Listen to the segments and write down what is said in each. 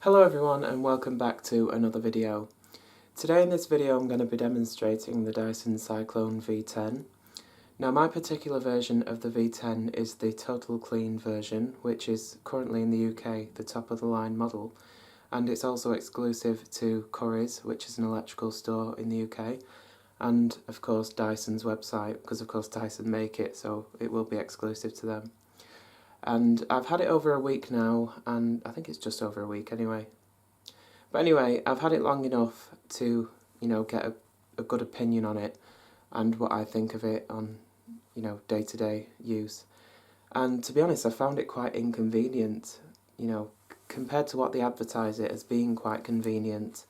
Hello everyone and welcome back to another video. Today in this video I'm going to be demonstrating the Dyson Cyclone V10. Now my particular version of the V10 is the Total Clean version, which is currently in the UK the top of the line model, and it's also exclusive to Currys, which is an electrical store in the UK, and of course Dyson's website, because of course Dyson make it, so it will be exclusive to them. And I've had it over a week now, and I think it's just over a week anyway. But anyway, I've had it long enough to, get a good opinion on it and what I think of it on, day-to-day use. And to be honest, I found it quite inconvenient, compared to what they advertise it as being quite convenient,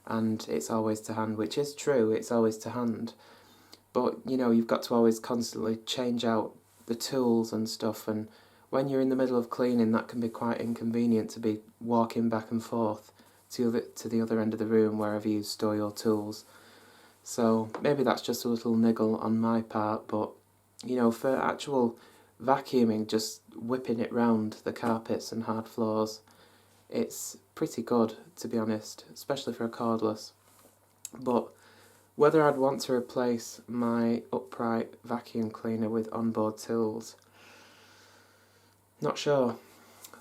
and it's always to hand, which is true, it's always to hand. But, you've got to always constantly change out the tools and stuff, and when you're in the middle of cleaning, that can be quite inconvenient to be walking back and forth to the other end of the room, wherever you store your tools. So maybe that's just a little niggle on my part, but for actual vacuuming, just whipping it round the carpets and hard floors, it's pretty good, to be honest, especially for a cordless. But whether I'd want to replace my upright vacuum cleaner with onboard tools, not sure.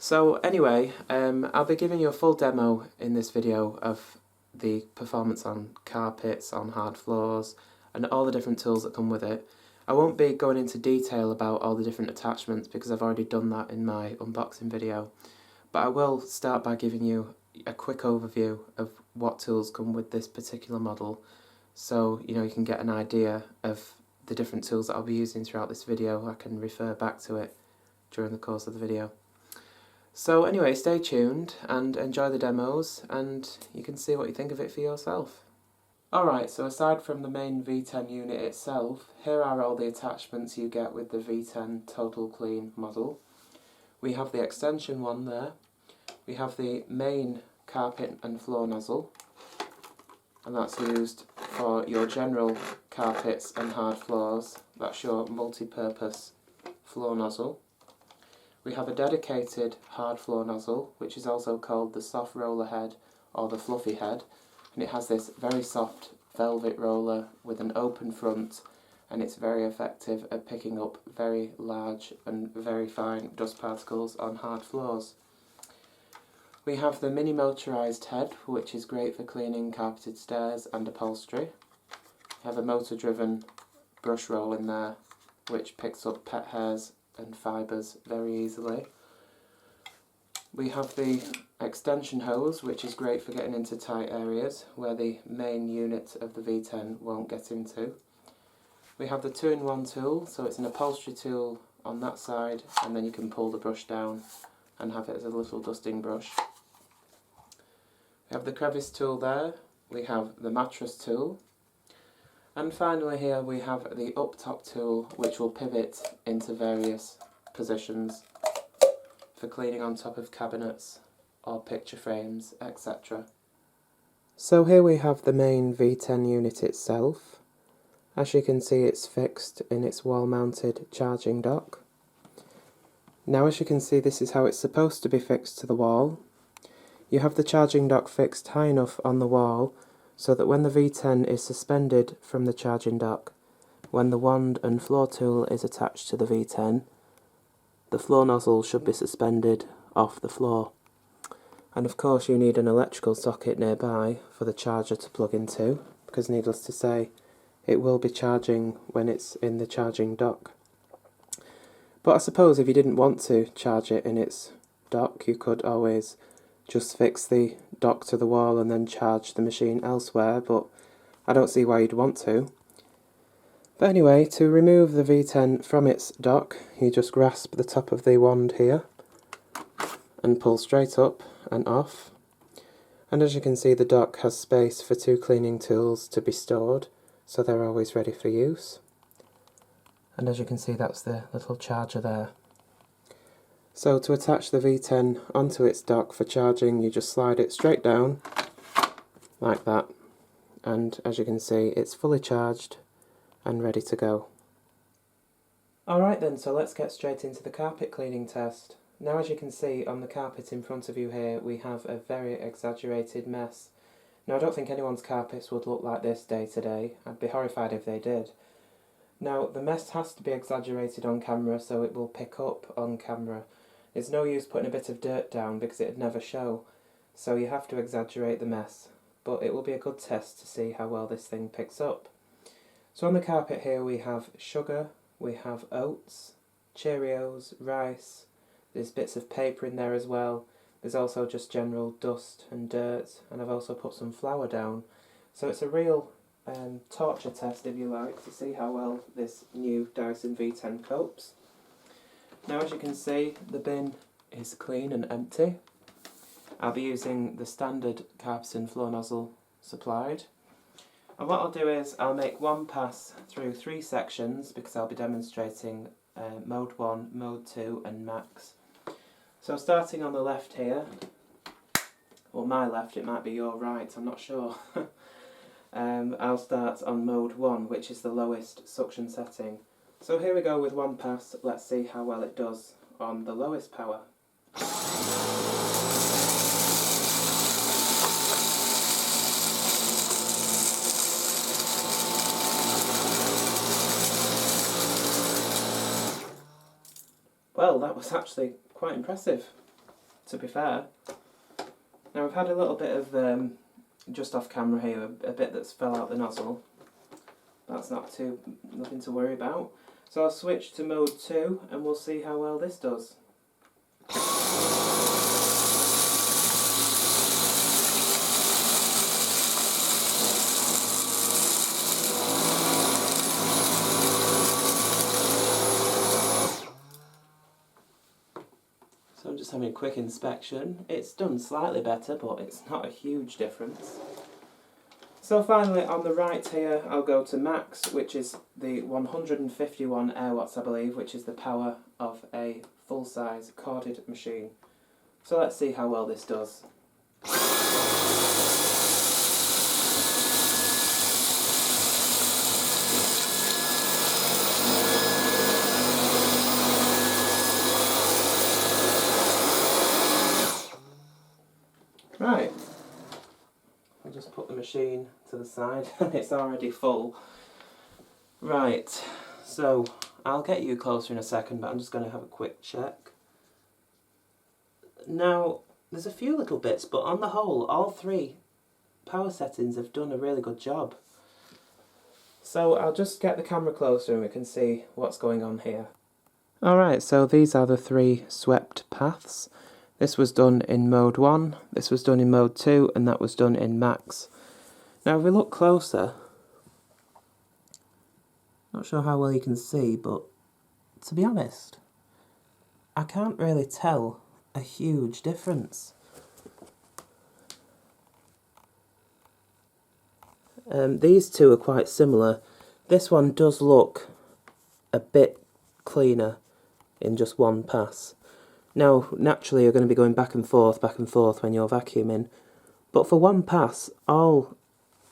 So anyway, I'll be giving you a full demo in this video of the performance on carpets, on hard floors, and all the different tools that come with it. I won't be going into detail about all the different attachments because I've already done that in my unboxing video, but I will start by giving you a quick overview of what tools come with this particular model, so you can get an idea of the different tools that I'll be using throughout this video. I can refer back to it during the course of the video. So anyway, stay tuned and enjoy the demos, and you can see what you think of it for yourself. Alright, so aside from the main V10 unit itself, here are all the attachments you get with the V10 Total Clean model. We have the extension one there, we have the main carpet and floor nozzle, and that's used for your general carpets and hard floors. That's your multi-purpose floor nozzle. We have a dedicated hard floor nozzle, which is also called the soft roller head or the fluffy head, and it has this very soft velvet roller with an open front, and it's very effective at picking up very large and very fine dust particles on hard floors. We have the mini motorized head, which is great for cleaning carpeted stairs and upholstery. We have a motor driven brush roll in there, which picks up pet hairs and fibres very easily. We have the extension hose, which is great for getting into tight areas where the main unit of the V10 won't get into. We have the 2-in-1 tool, so it's an upholstery tool on that side, and then you can pull the brush down and have it as a little dusting brush. We have the crevice tool there, we have the mattress tool, and finally here we have the up top tool, which will pivot into various positions for cleaning on top of cabinets or picture frames, etc. So here we have the main V10 unit itself. As you can see, it's fixed in its wall mounted charging dock. Now as you can see, this is how it's supposed to be fixed to the wall. You have the charging dock fixed high enough on the wall so that when the V10 is suspended from the charging dock, when the wand and floor tool is attached to the V10, the floor nozzle should be suspended off the floor. And of course you need an electrical socket nearby for the charger to plug into, because needless to say, it will be charging when it's in the charging dock. But I suppose if you didn't want to charge it in its dock, you could always just fix the dock to the wall and then charge the machine elsewhere, but I don't see why you'd want to. But anyway, to remove the V10 from its dock, you just grasp the top of the wand here and pull straight up and off. And as you can see, the dock has space for 2 cleaning tools to be stored, so they're always ready for use. And as you can see, that's the little charger there. So to attach the V10 onto its dock for charging, you just slide it straight down, like that, and as you can see, it's fully charged and ready to go. Alright then, so let's get straight into the carpet cleaning test. Now as you can see on the carpet in front of you here, we have a very exaggerated mess. Now I don't think anyone's carpets would look like this day to day. I'd be horrified if they did. Now the mess has to be exaggerated on camera so it will pick up on camera. It's no use putting a bit of dirt down because it'd never show. So you have to exaggerate the mess. But it will be a good test to see how well this thing picks up. So on the carpet here we have sugar, we have oats, Cheerios, rice, there's bits of paper in there as well. There's also just general dust and dirt, and I've also put some flour down. So it's a real torture test, if you like, to see how well this new Dyson V10 copes. Now as you can see, the bin is clean and empty. I'll be using the standard carpet and floor nozzle supplied. And what I'll do is I'll make one pass through 3 sections because I'll be demonstrating mode 1, mode 2 and max. So starting on the left here, or my left, it might be your right, I'm not sure. I'll start on mode 1, which is the lowest suction setting. So here we go with one pass, let's see how well it does on the lowest power. Well, that was actually quite impressive, to be fair. Now I've had a little bit of, just off camera here, a bit that's fell out the nozzle. That's nothing to worry about. So I'll switch to mode 2 and we'll see how well this does. So I'm just having a quick inspection. It's done slightly better, but it's not a huge difference. So finally on the right here I'll go to max, which is the 151 air watts I believe, which is the power of a full-size corded machine. So let's see how well this does. Right, I'll just put the machine to the side, it's already full. Right, so I'll get you closer in a second, but I'm just going to have a quick check. Now, there's a few little bits, but on the whole, all 3 power settings have done a really good job. So I'll just get the camera closer and we can see what's going on here. Alright, so these are the 3 swept paths. This was done in mode 1, this was done in mode 2, and that was done in max. Now if we look closer, not sure how well you can see, but to be honest, I can't really tell a huge difference. These two are quite similar. This one does look a bit cleaner in just one pass. Now, naturally you're going to be going back and forth when you're vacuuming, but for one pass, all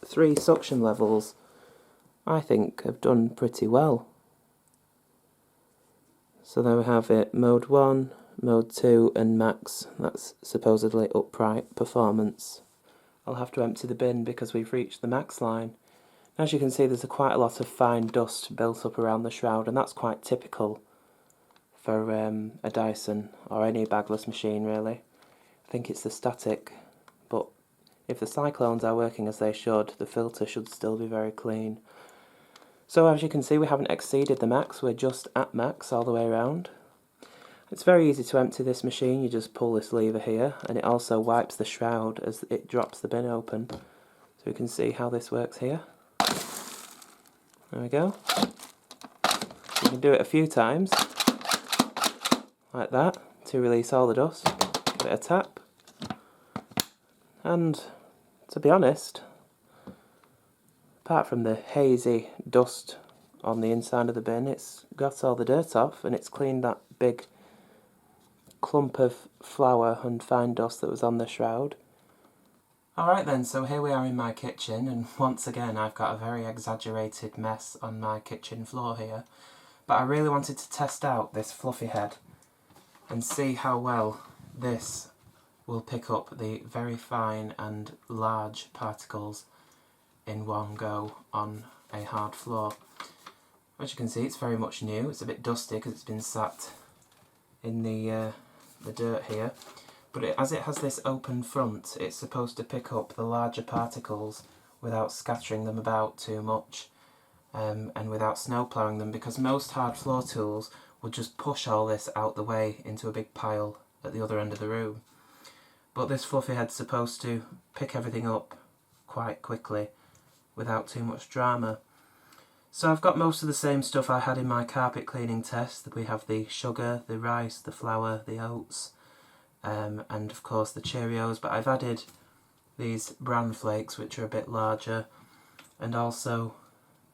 3 suction levels, I think, have done pretty well. So there we have it, mode 1, mode 2 and max. That's supposedly upright performance. I'll have to empty the bin because we've reached the max line. As you can see, there's quite a lot of fine dust built up around the shroud, and that's quite typical for a Dyson or any bagless machine really. I think it's the static, but if the cyclones are working as they should, the filter should still be very clean. So as you can see, we haven't exceeded the max, we're just at max all the way around. It's very easy to empty this machine, you just pull this lever here, and it also wipes the shroud as it drops the bin open. So you can see how this works here. There we go. You can do it a few times, like that, to release all the dust. Give it a tap. And, to be honest, apart from the hazy dust on the inside of the bin, it's got all the dirt off and it's cleaned that big clump of flour and fine dust that was on the shroud. Alright then, so here we are in my kitchen, and once again I've got a very exaggerated mess on my kitchen floor here. But I really wanted to test out this fluffy head. and see how well this will pick up the very fine and large particles in one go on a hard floor. As you can see, it's very much new. It's a bit dusty because it's been sat in the dirt here, but as it has this open front, it's supposed to pick up the larger particles without scattering them about too much, and without snow ploughing them, because most hard floor tools will just push all this out the way into a big pile at the other end of the room. But this fluffy head's supposed to pick everything up quite quickly without too much drama. So I've got most of the same stuff I had in my carpet cleaning test. We have the sugar, the rice, the flour, the oats, and of course the Cheerios, but I've added these bran flakes, which are a bit larger, and also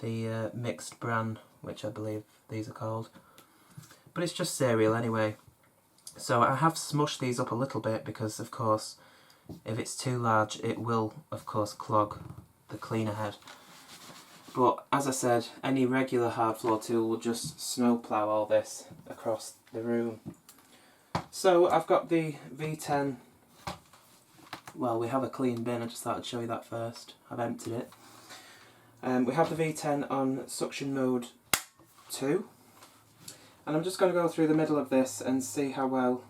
the mixed bran, which I believe these are called. But it's just cereal anyway. So I have smushed these up a little bit because, of course, if it's too large, it will, of course, clog the cleaner head. But as I said, any regular hard floor tool will just snow plough all this across the room. So I've got the V10. Well, we have a clean bin. I just thought I'd show you that first. I've emptied it. We have the V10 on suction mode 2. And I'm just going to go through the middle of this and see how well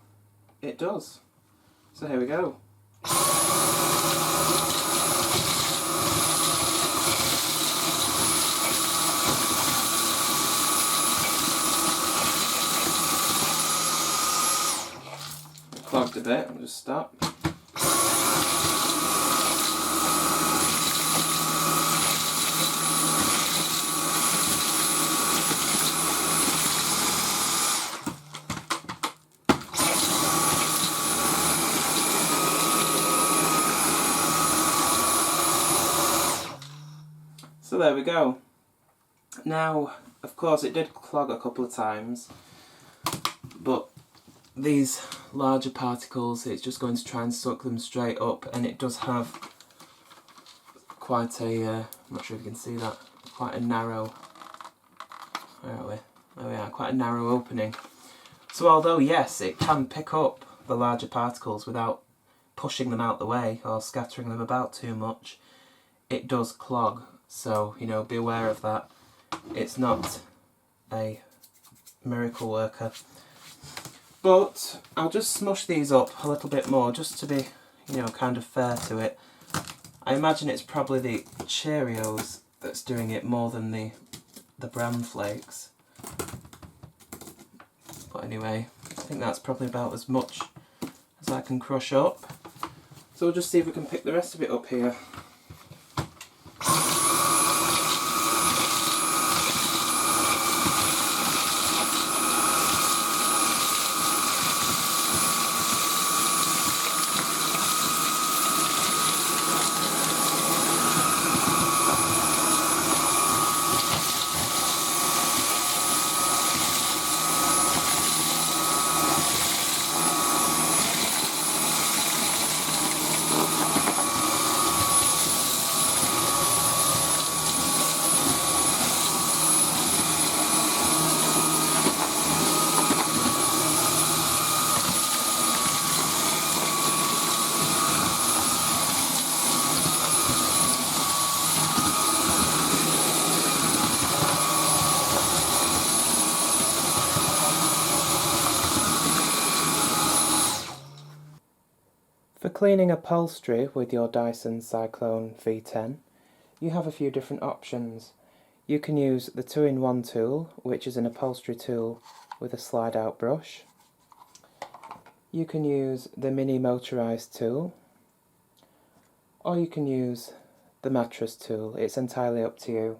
it does. So here we go. Clogged a bit, I'll just stop. So there we go. Now, of course, it did clog a couple of times, but these larger particles, it's just going to try and suck them straight up, and it does have quite a, I'm not sure if you can see that, quite a narrow, where are we? There we are, quite a narrow opening. So although, yes, it can pick up the larger particles without pushing them out the way or scattering them about too much, it does clog. So, you know, be aware of that. It's not a miracle worker. But I'll just smush these up a little bit more just to be, you know, kind of fair to it. I imagine it's probably the Cheerios that's doing it more than the bran flakes. But anyway, I think that's probably about as much as I can crush up. So we'll just see if we can pick the rest of it up here. For cleaning upholstery with your Dyson Cyclone V10, you have a few different options. You can use the 2-in-1 tool, which is an upholstery tool with a slide-out brush. You can use the mini motorized tool, or you can use the mattress tool. It's entirely up to you.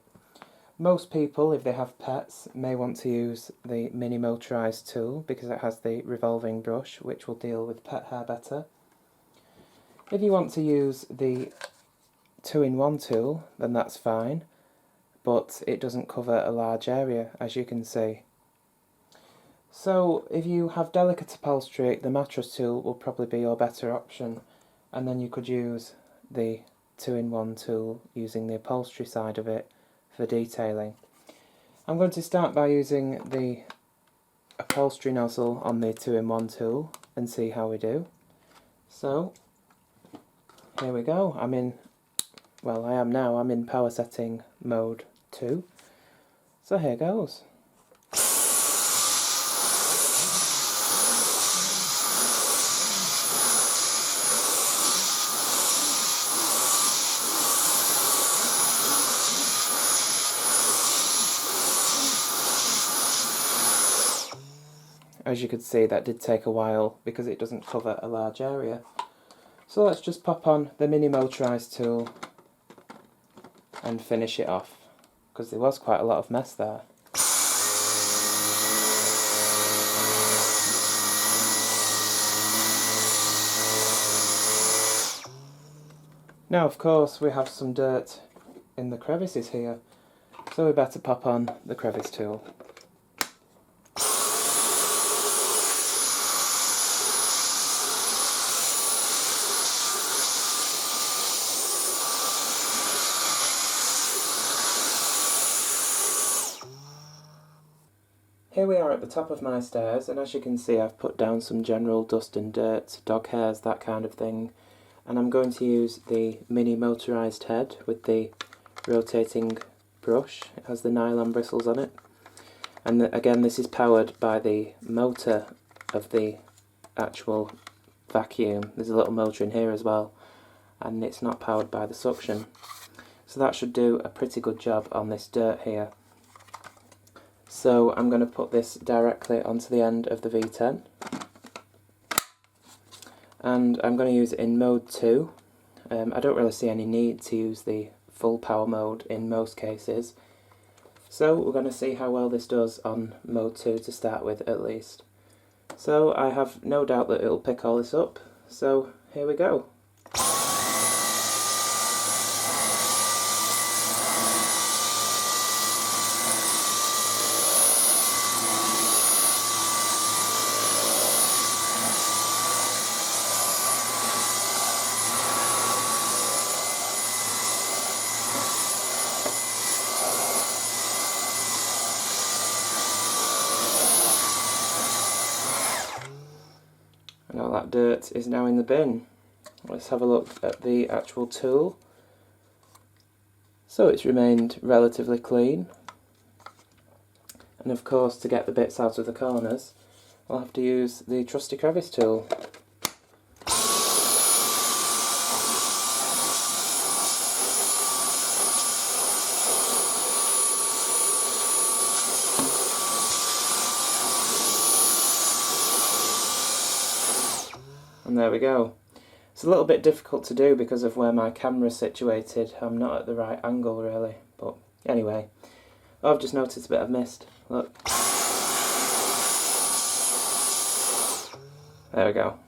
Most people, if they have pets, may want to use the mini motorized tool because it has the revolving brush, which will deal with pet hair better. If you want to use the 2-in-1 tool, then that's fine, but it doesn't cover a large area, as you can see. So if you have delicate upholstery, the mattress tool will probably be your better option, and then you could use the 2-in-1 tool using the upholstery side of it for detailing. I'm going to start by using the upholstery nozzle on the 2-in-1 tool and see how we do. So, here we go. I'm in power setting mode 2. So here goes. As you could see, that did take a while because it doesn't cover a large area. So let's just pop on the mini motorised tool and finish it off, because there was quite a lot of mess there. Now of course we have some dirt in the crevices here, so we better pop on the crevice tool. Here we are at the top of my stairs, and as you can see I've put down some general dust and dirt, dog hairs, that kind of thing, and I'm going to use the mini motorised head with the rotating brush. It has the nylon bristles on it, and again this is powered by the motor of the actual vacuum. There's a little motor in here as well, and it's not powered by the suction, so that should do a pretty good job on this dirt here. So I'm going to put this directly onto the end of the V10, and I'm going to use it in mode 2. I don't really see any need to use the full power mode in most cases, so we're going to see how well this does on mode 2 to start with at least. So I have no doubt that it'll pick all this up, so here we go. And all that dirt is now in the bin. Let's have a look at the actual tool. So it's remained relatively clean. And of course, to get the bits out of the corners, I'll have to use the trusty crevice tool. And there we go. It's a little bit difficult to do because of where my camera is situated. I'm not at the right angle really, but anyway. Oh, I've just noticed a bit of mist. Look. There we go.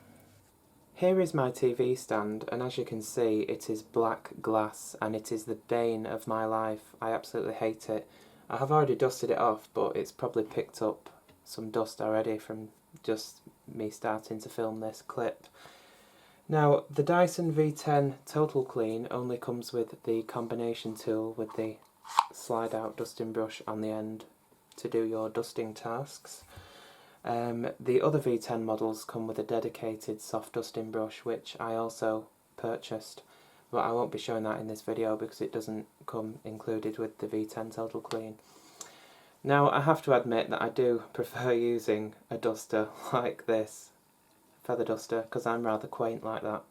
Here is my TV stand, and as you can see it is black glass and it is the bane of my life. I absolutely hate it. I have already dusted it off, but it's probably picked up some dust already from just me starting to film this clip. Now, the Dyson V10 Total Clean only comes with the combination tool with the slide out dusting brush on the end to do your dusting tasks. The other V10 models come with a dedicated soft dusting brush, which I also purchased, but I won't be showing that in this video because it doesn't come included with the V10 Total Clean. Now, I have to admit that I do prefer using a duster like this, feather duster, because I'm rather quaint like that.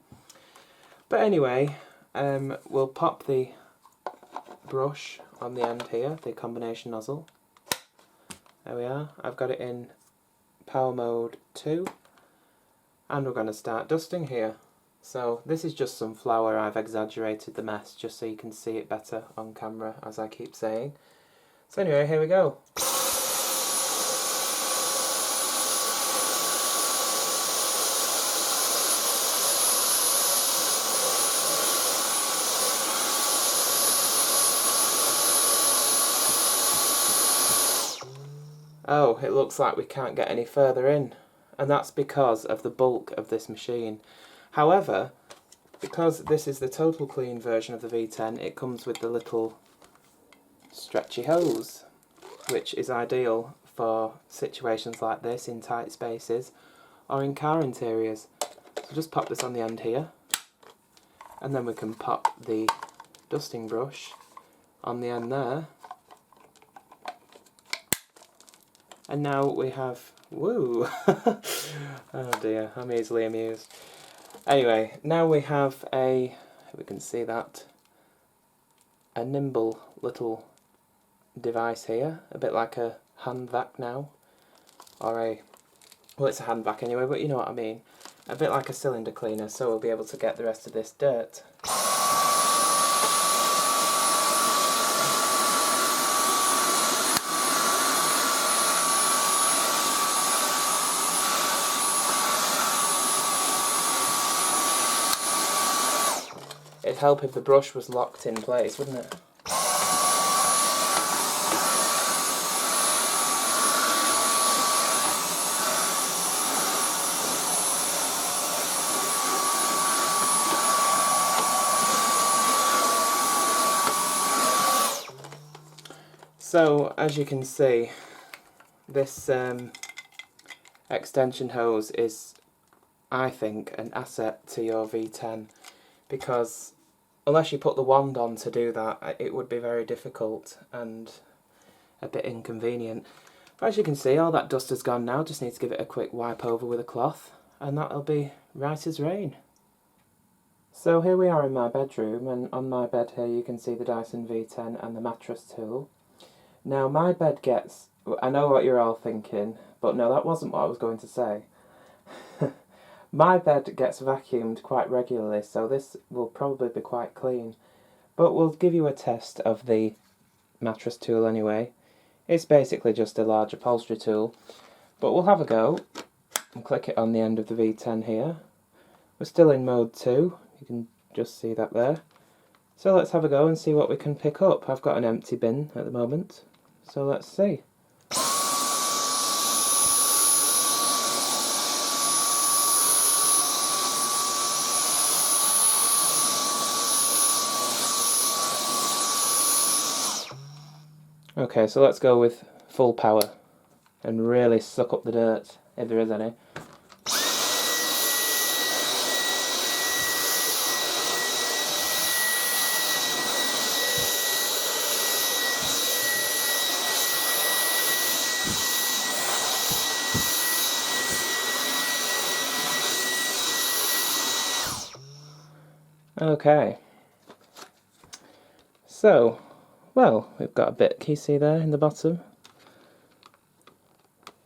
But anyway, we'll pop the brush on the end here, the combination nozzle. There we are. I've got it in power mode 2, and we're going to start dusting here. So this is just some flour. I've exaggerated the mess just so you can see it better on camera, as I keep saying. So anyway, here we go. Oh, it looks like we can't get any further in, and that's because of the bulk of this machine. However, because this is the Total Clean version of the V10, it comes with the little stretchy hose, which is ideal for situations like this in tight spaces or in car interiors. So just pop this on the end here, and then we can pop the dusting brush on the end there. And now we have, woo! Oh dear, I'm easily amused. Anyway, now we have a, we can see that, a nimble little device here, a bit like a hand vac now, or a, well, it's a hand vac anyway, but you know what I mean, a bit like a cylinder cleaner, so we'll be able to get the rest of this dirt. It'd help if the brush was locked in place, wouldn't it? So, as you can see, this extension hose is, I think, an asset to your V10, because unless you put the wand on to do that, it would be very difficult and a bit inconvenient. But as you can see, all that dust has gone now, just need to give it a quick wipe over with a cloth, and that'll be right as rain. So here we are in my bedroom, and on my bed here you can see the Dyson V10 and the mattress tool. Now my bed gets, I know what you're all thinking, but no, that wasn't what I was going to say. My bed gets vacuumed quite regularly, so this will probably be quite clean. But we'll give you a test of the mattress tool anyway. It's basically just a large upholstery tool, but we'll have a go and click it on the end of the V10 here. We're still in mode 2, you can just see that there. So let's have a go and see what we can pick up. I've got an empty bin at the moment, so let's see. Okay, so let's go with full power and really suck up the dirt, if there is any. Okay, so, well, we've got a bit, can you see there in the bottom?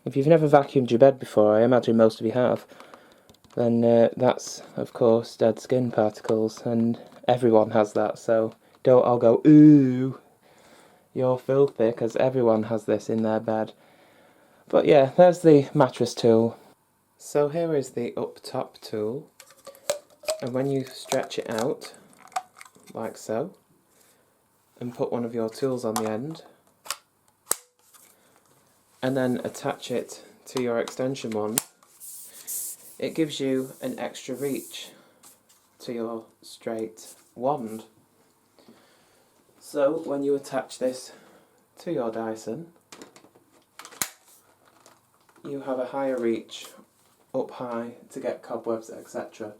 If you've never vacuumed your bed before, I imagine most of you have, then that's, of course, dead skin particles, and everyone has that, so don't all go, ooh, you're filthy, because everyone has this in their bed. But yeah, there's the mattress tool. So here is the up top tool, and when you stretch it out, like so, and put one of your tools on the end, and then attach it to your extension wand, it gives you an extra reach to your straight wand. So when you attach this to your Dyson, you have a higher reach up high to get cobwebs, etc.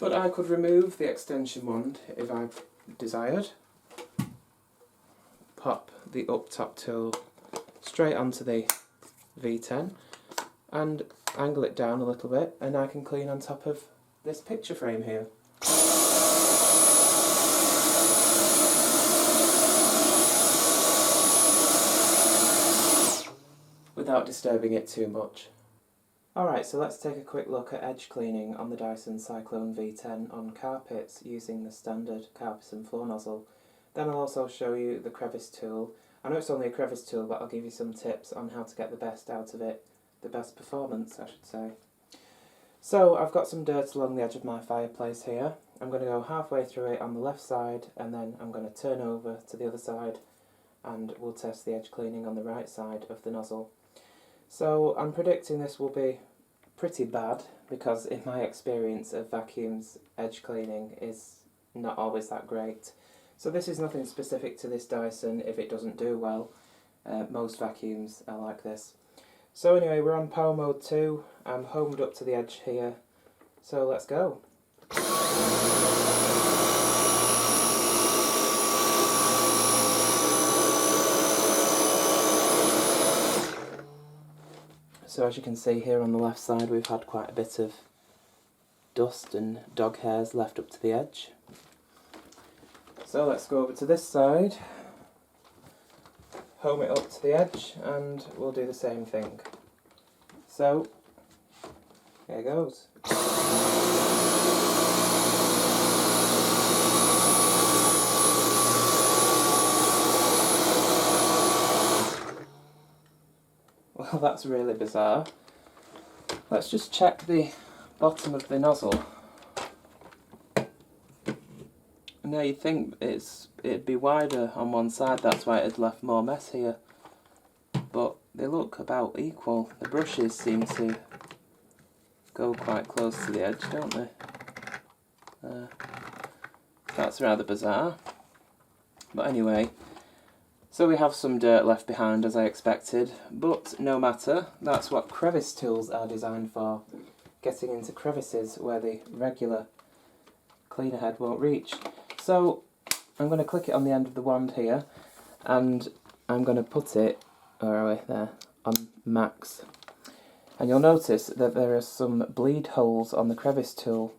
But I could remove the extension wand if I desired. Pop the up top tool straight onto the V10 and angle it down a little bit, and I can clean on top of this picture frame here. Without disturbing it too much. Alright, so let's take a quick look at edge cleaning on the Dyson Cyclone V10 on carpets using the standard carpet and floor nozzle. Then I'll also show you the crevice tool. I know it's only a crevice tool, but I'll give you some tips on how to get the best out of it, the best performance I should say. So I've got some dirt along the edge of my fireplace here. I'm going to go halfway through it on the left side, and then I'm going to turn over to the other side and we'll test the edge cleaning on the right side of the nozzle. So I'm predicting this will be pretty bad, because in my experience of vacuums, edge cleaning is not always that great. So this is nothing specific to this Dyson if it doesn't do well. Most vacuums are like this. So anyway, we're on power mode 2, I'm homed up to the edge here, so let's go. So as you can see here on the left side, we've had quite a bit of dust and dog hairs left up to the edge. So let's go over to this side, home it up to the edge, and we'll do the same thing. So, here goes. Well, that's really bizarre. Let's just check the bottom of the nozzle. Now you'd think it'd be wider on one side, that's why it had left more mess here. But they look about equal. The brushes seem to go quite close to the edge, don't they? That's rather bizarre. But anyway, so we have some dirt left behind as I expected, but no matter, that's what crevice tools are designed for. Getting into crevices where the regular cleaner head won't reach. So I'm going to click it on the end of the wand here, and I'm going to put it, where are we, there, on max. And you'll notice that there are some bleed holes on the crevice tool,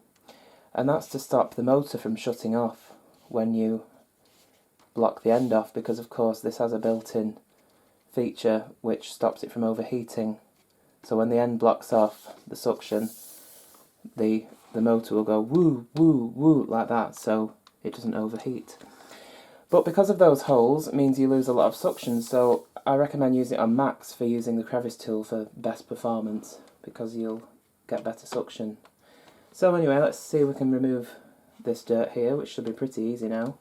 and that's to stop the motor from shutting off when you block the end off, because of course this has a built-in feature which stops it from overheating. So when the end blocks off the suction, the motor will go woo, woo, woo like that, so it doesn't overheat. But because of those holes, it means you lose a lot of suction, so I recommend using it on max for using the crevice tool for best performance, because you'll get better suction. So anyway, let's see if we can remove this dirt here, which should be pretty easy now.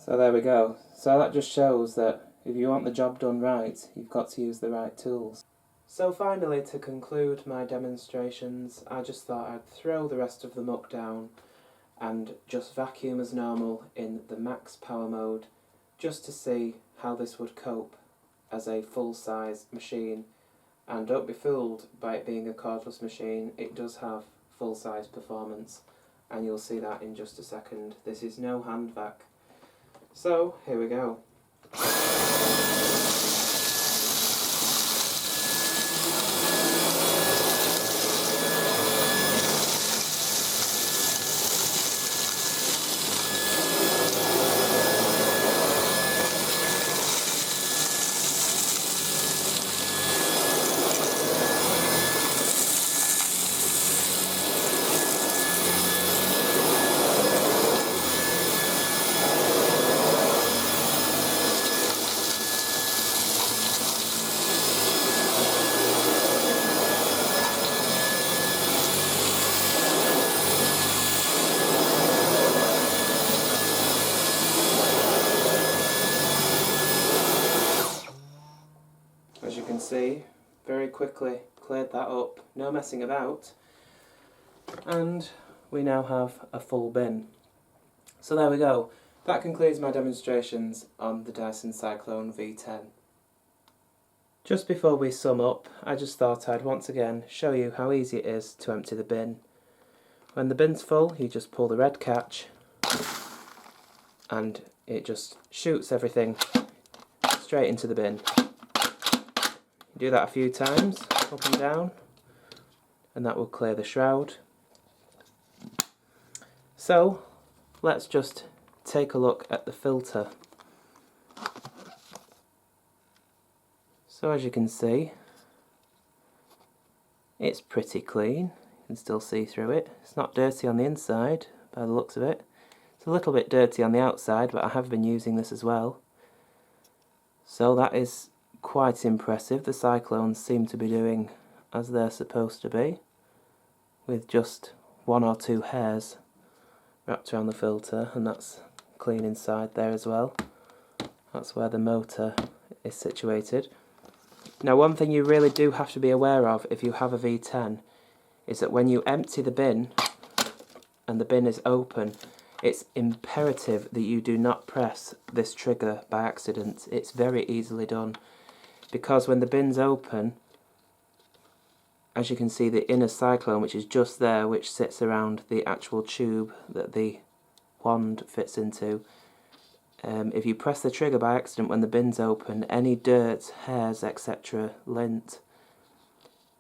So there we go. So that just shows that if you want the job done right, you've got to use the right tools. So finally, to conclude my demonstrations, I just thought I'd throw the rest of the muck down and just vacuum as normal in the max power mode, just to see how this would cope as a full-size machine. And don't be fooled by it being a cordless machine, it does have full-size performance, and you'll see that in just a second. This is no hand vac. So, here we go. As you can see, very quickly cleared that up, no messing about, and we now have a full bin. So there we go, that concludes my demonstrations on the Dyson Cyclone V10. Just before we sum up, I just thought I'd once again show you how easy it is to empty the bin. When the bin's full, you just pull the red catch and it just shoots everything straight into the bin. Do that a few times, up and down, and that will clear the shroud. So, let's just take a look at the filter. So as you can see, it's pretty clean. You can still see through it. It's not dirty on the inside, by the looks of it. It's a little bit dirty on the outside, but I have been using this as well. So that is quite impressive. The cyclones seem to be doing as they're supposed to be, with just 1 or 2 hairs wrapped around the filter, and that's clean inside there as well. That's where the motor is situated. Now, one thing you really do have to be aware of if you have a V10 is that when you empty the bin and the bin is open, it's imperative that you do not press this trigger by accident. It's very easily done, because when the bin's open, as you can see, the inner cyclone, which is just there, which sits around the actual tube that the wand fits into, if you press the trigger by accident when the bin's open, any dirt, hairs, etc., lint,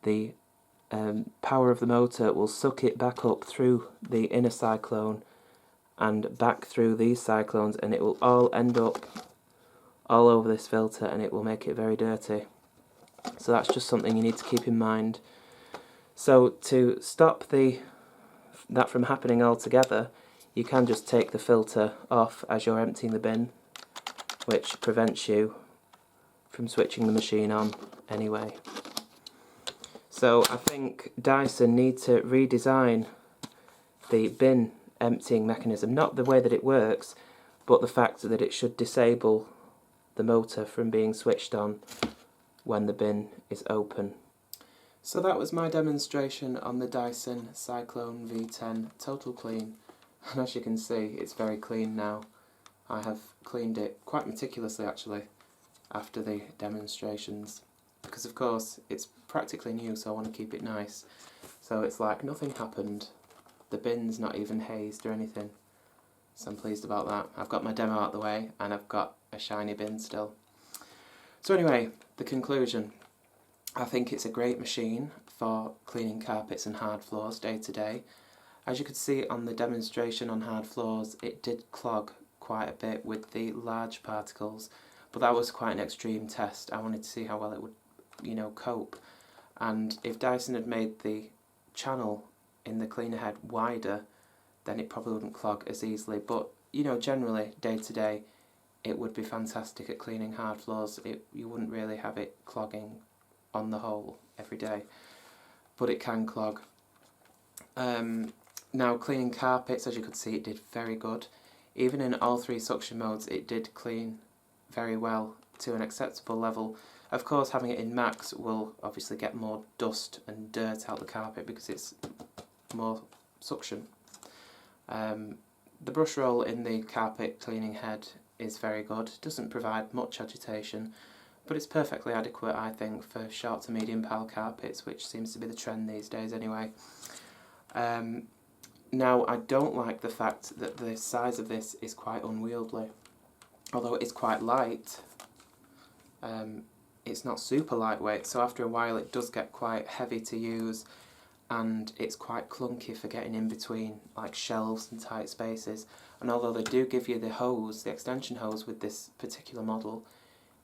the power of the motor will suck it back up through the inner cyclone and back through these cyclones, and it will all end up all over this filter, and it will make it very dirty. So that's just something you need to keep in mind. So to stop that from happening altogether, you can just take the filter off as you're emptying the bin, which prevents you from switching the machine on anyway. So I think Dyson need to redesign the bin emptying mechanism, not the way that it works, but the fact that it should disable the motor from being switched on when the bin is open. So that was my demonstration on the Dyson Cyclone V10 Total Clean, and as you can see, it's very clean now. I have cleaned it quite meticulously actually after the demonstrations, because of course it's practically new, so I want to keep it nice. So it's like nothing happened. The bin's not even hazed or anything, so I'm pleased about that. I've got my demo out of the way and I've got a shiny bin still. So anyway, the conclusion. I think it's a great machine for cleaning carpets and hard floors day to day. As you could see on the demonstration on hard floors, it did clog quite a bit with the large particles, but that was quite an extreme test. I wanted to see how well it would, cope. And if Dyson had made the channel in the cleaner head wider, then it probably wouldn't clog as easily. But, generally, day to day, it would be fantastic at cleaning hard floors. You wouldn't really have it clogging on the whole every day, but it can clog. Now, cleaning carpets, as you could see, it did very good. Even in all 3 suction modes, it did clean very well to an acceptable level. Of course, having it in max will obviously get more dust and dirt out the carpet because it's more suction. The brush roll in the carpet cleaning head is very good. Doesn't provide much agitation, but it's perfectly adequate, I think, for short to medium pile carpets, which seems to be the trend these days anyway. Now, I don't like the fact that the size of this is quite unwieldy. Although it's quite light, it's not super lightweight, so after a while it does get quite heavy to use, and it's quite clunky for getting in between like shelves and tight spaces. And although they do give you the hose, the extension hose with this particular model,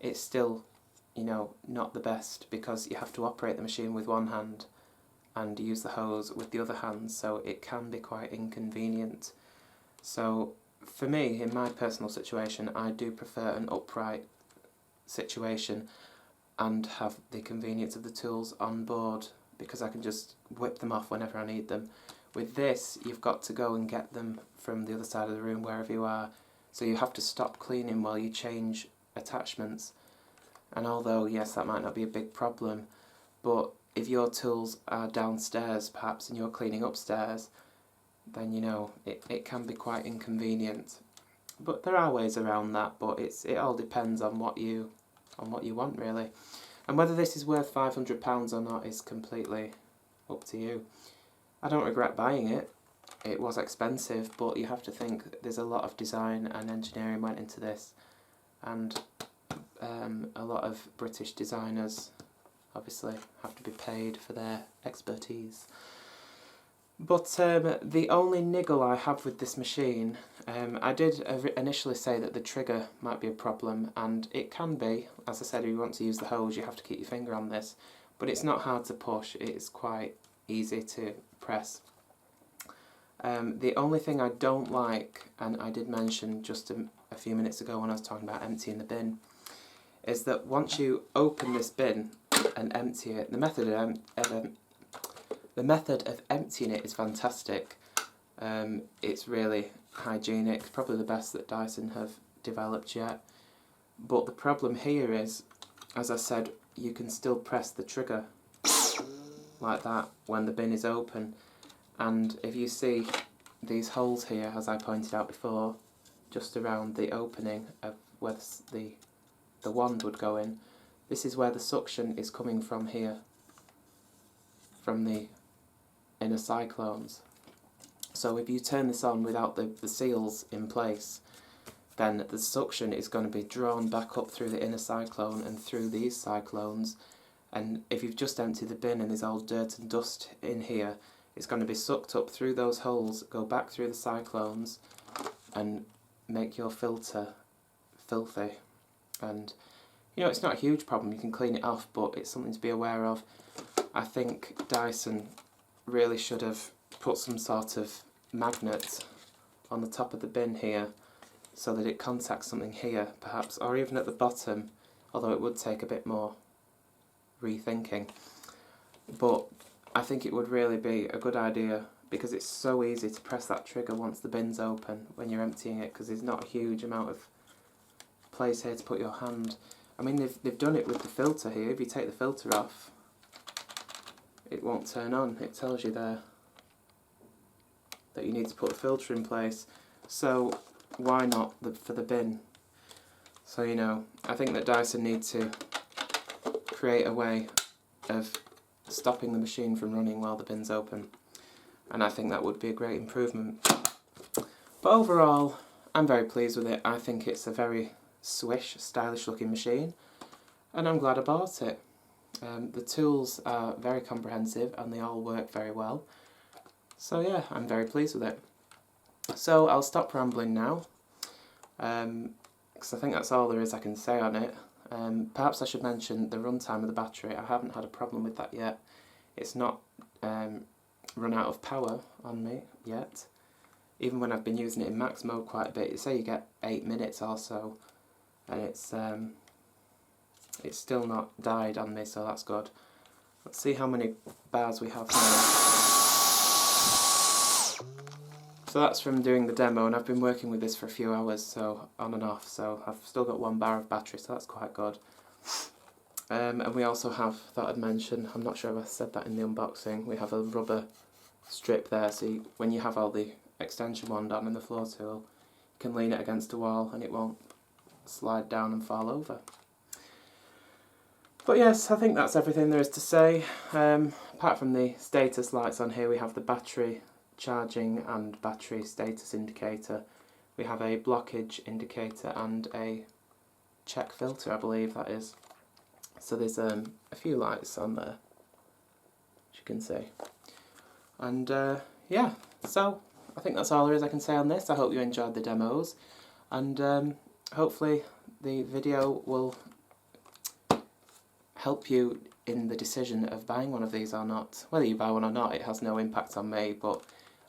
it's still, not the best, because you have to operate the machine with one hand and use the hose with the other hand, so it can be quite inconvenient. So for me, in my personal situation, I do prefer an upright situation and have the convenience of the tools on board, because I can just whip them off whenever I need them. With this, you've got to go and get them from the other side of the room, wherever you are, so you have to stop cleaning while you change attachments. And although, yes, that might not be a big problem, but if your tools are downstairs perhaps and you're cleaning upstairs, then it can be quite inconvenient. But there are ways around that, but it all depends on what you want really. And whether this is worth £500 or not is completely up to you. I don't regret buying it. It was expensive, but you have to think there's a lot of design and engineering went into this, and a lot of British designers obviously have to be paid for their expertise. But the only niggle I have with this machine, I did initially say that the trigger might be a problem, and it can be. As I said, if you want to use the hose, you have to keep your finger on this, but it's not hard to push, it's quite easy to press. The only thing I don't like, and I did mention just a few minutes ago when I was talking about emptying the bin, is that once you open this bin and empty it, the method of emptying it is fantastic. It's really hygienic, probably the best that Dyson have developed yet. But the problem here is, as I said, you can still press the trigger like that when the bin is open. And if you see these holes here, as I pointed out before, just around the opening of where the wand would go in, this is where the suction is coming from here, from the inner cyclones. So if you turn this on without the seals in place, then the suction is going to be drawn back up through the inner cyclone and through these cyclones. And if you've just emptied the bin and there's all dirt and dust in here, it's going to be sucked up through those holes, go back through the cyclones and make your filter filthy. And you know, it's not a huge problem, you can clean it off, but it's something to be aware of. I think Dyson really should have put some sort of magnet on the top of the bin here so that it contacts something here perhaps, or even at the bottom, although it would take a bit more rethinking. But I think it would really be a good idea, because it's so easy to press that trigger once the bin's open when you're emptying it, because there's not a huge amount of place here to put your hand. I mean, they've done it with the filter here. If you take the filter off, it won't turn on. It tells you there that you need to put a filter in place. So why not for the bin? So, you know, I think that Dyson need to create a way of stopping the machine from running while the bin's open, and I think that would be a great improvement. But overall, I'm very pleased with it. I think it's a very swish, stylish looking machine, and I'm glad I bought it. The tools are very comprehensive and they all work very well. So yeah, I'm very pleased with it. So I'll stop rambling now, because I think that's all there is I can say on it. Perhaps I should mention the runtime of the battery. I haven't had a problem with that yet. It's not run out of power on me yet. Even when I've been using it in max mode quite a bit, you say you get 8 minutes or so, and it's still not died on me, so that's good. Let's see how many bars we have now. So that's from doing the demo, and I've been working with this for a few hours, so on and off, so I've still got 1 bar of battery, so that's quite good. And we also have, thought I'd mention, I'm not sure if I said that in the unboxing, we have a rubber strip there, so when you have all the extension wand on and the floor tool, you can lean it against a wall and it won't slide down and fall over. But yes, I think that's everything there is to say. Apart from the status lights on here, we have the battery charging and battery status indicator. We have a blockage indicator and a check filter, I believe that is. So there's a few lights on there, as you can see. And yeah, so I think that's all there is I can say on this. I hope you enjoyed the demos, and hopefully the video will help you in the decision of buying one of these or not. Whether you buy one or not, it has no impact on me, but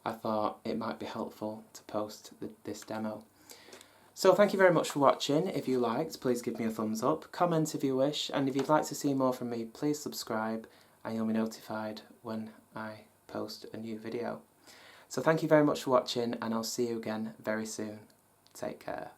I thought it might be helpful to post this demo. So thank you very much for watching. If you liked, please give me a thumbs up, comment if you wish, and if you'd like to see more from me, please subscribe and you'll be notified when I post a new video. So thank you very much for watching, and I'll see you again very soon. Take care.